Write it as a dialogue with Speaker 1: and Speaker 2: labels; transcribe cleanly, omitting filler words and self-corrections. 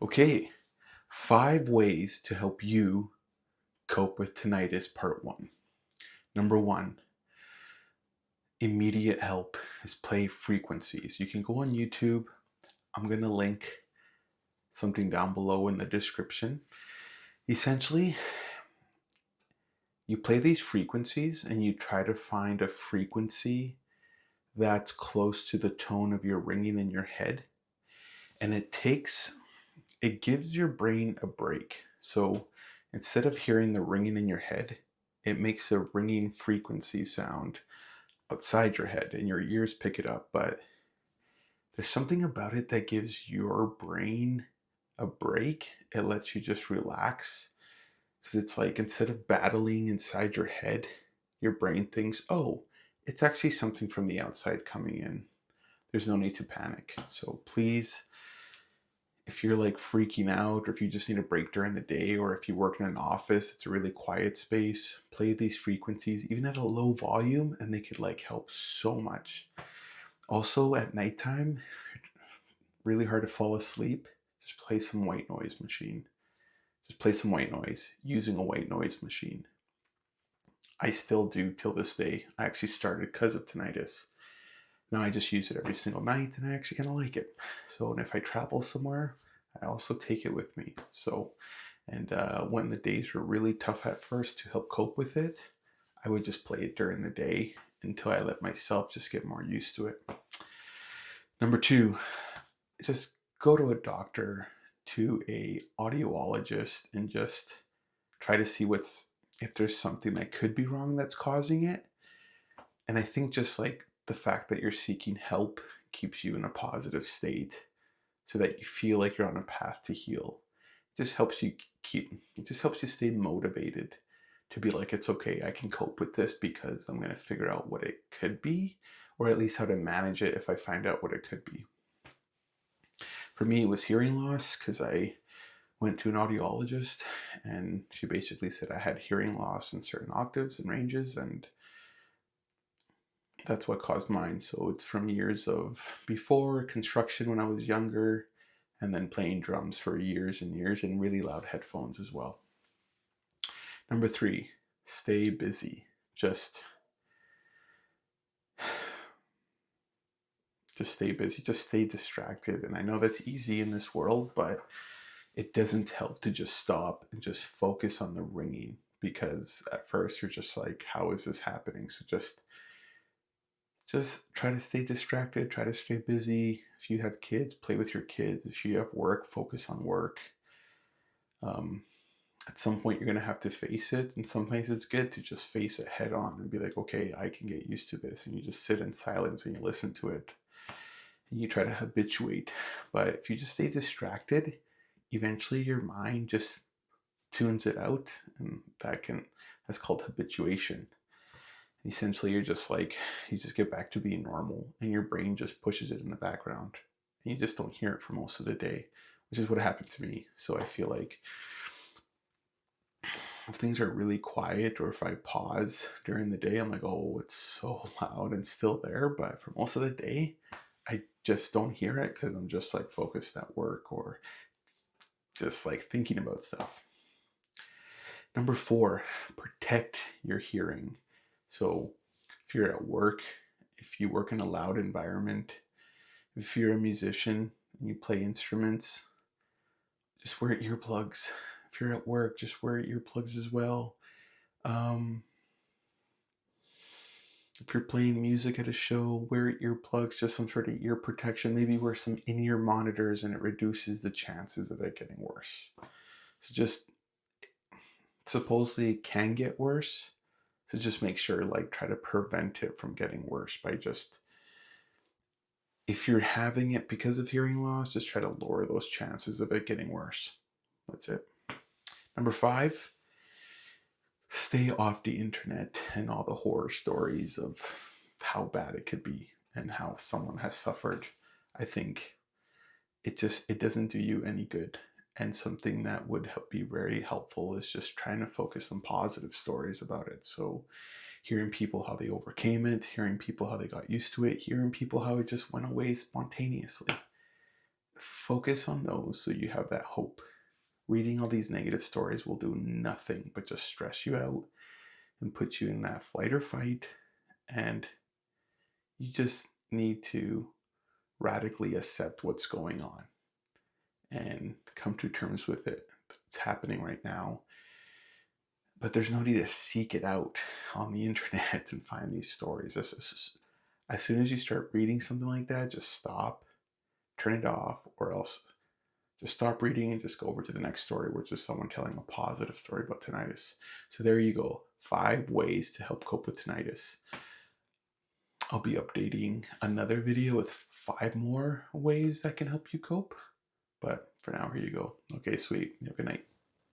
Speaker 1: Okay, 5 ways to help you cope with tinnitus, part one. Number one, immediate help is play frequencies. You can go on YouTube. I'm going to link something down below in the description. Essentially, you play these frequencies and you try to find a frequency that's close to the tone of your ringing in your head. And it gives your brain a break. So instead of hearing the ringing in your head, it makes a ringing frequency sound outside your head and your ears pick it up. But there's something about it that gives your brain a break. It lets you just relax because it's like instead of battling inside your head, your brain thinks, oh, it's actually something from the outside coming in. There's no need to panic. So please, if you're like freaking out, or if you just need a break during the day, or if you work in an office, it's a really quiet space, play these frequencies even at a low volume and they could like help so much. Also at nighttime, really hard to fall asleep, just play some white noise machine. Just play some white noise using a white noise machine. I still do till this day. I actually started because of tinnitus. Now I just use it every single night and I actually kind of like it. So, and if I travel somewhere, I also take it with me. So, and when the days were really tough at first to help cope with it, I would just play it during the day until I let myself just get more used to it. Number two, just go to a doctor, to a audiologist, and just try to see if there's something that could be wrong that's causing it. And I think just like the fact that you're seeking help keeps you in a positive state so that you feel like you're on a path to heal. It just helps you stay motivated to be like, it's okay, I can cope with this because I'm going to figure out what it could be, or at least how to manage it if I find out what it could be. For me, it was hearing loss because I went to an audiologist and she basically said I had hearing loss in certain octaves and ranges, and that's what caused mine. So it's from years of before construction when I was younger, and then playing drums for years and years in really loud headphones as well. Number three, stay busy. Just stay busy, just stay distracted. And I know that's easy in this world, but it doesn't help to just stop and just focus on the ringing, because at first you're just like, how is this happening? So just try to stay distracted, try to stay busy. If you have kids, play with your kids. If you have work, focus on work. Um, at some point, you're going to have to face it. And sometimes it's good to just face it head on and be like, okay, I can get used to this. And you just sit in silence and you listen to it and you try to habituate. But if you just stay distracted, eventually your mind just tunes it out. And that's called habituation. Essentially, you're just like, you just get back to being normal and your brain just pushes it in the background and you just don't hear it for most of the day, which is what happened to me. So I feel like if things are really quiet or if I pause during the day, I'm like, oh, it's so loud and still there. But for most of the day, I just don't hear it because I'm just like focused at work or just like thinking about stuff. Number four, protect your hearing. So if you're at work, if you work in a loud environment, if you're a musician and you play instruments, just wear earplugs. If you're at work, just wear earplugs as well. Um, if you're playing music at a show, wear earplugs, just some sort of ear protection. Maybe wear some in-ear monitors and it reduces the chances of it getting worse. So just supposedly it can get worse. So just make sure, like, try to prevent it from getting worse by just, if you're having it because of hearing loss, just try to lower those chances of it getting worse. That's it. Number five, stay off the internet and all the horror stories of how bad it could be and how someone has suffered. I think it doesn't do you any good. And something that would be very helpful is just trying to focus on positive stories about it. So hearing people how they overcame it, hearing people how they got used to it, hearing people how it just went away spontaneously. focus on those so you have that hope. Reading all these negative stories will do nothing but just stress you out and put you in that flight or fight. And you just need to radically accept what's going on and come to terms with it. It's happening right now. But there's no need to seek it out on the internet and find these stories. As soon as you start reading something like that, just stop, turn it off, or else just stop reading and just go over to the next story, which is someone telling a positive story about tinnitus. So there you go. 5 ways to help cope with tinnitus. I'll be updating another video with 5 more ways that can help you cope. But for now, here you go. Okay, sweet. Have a good night.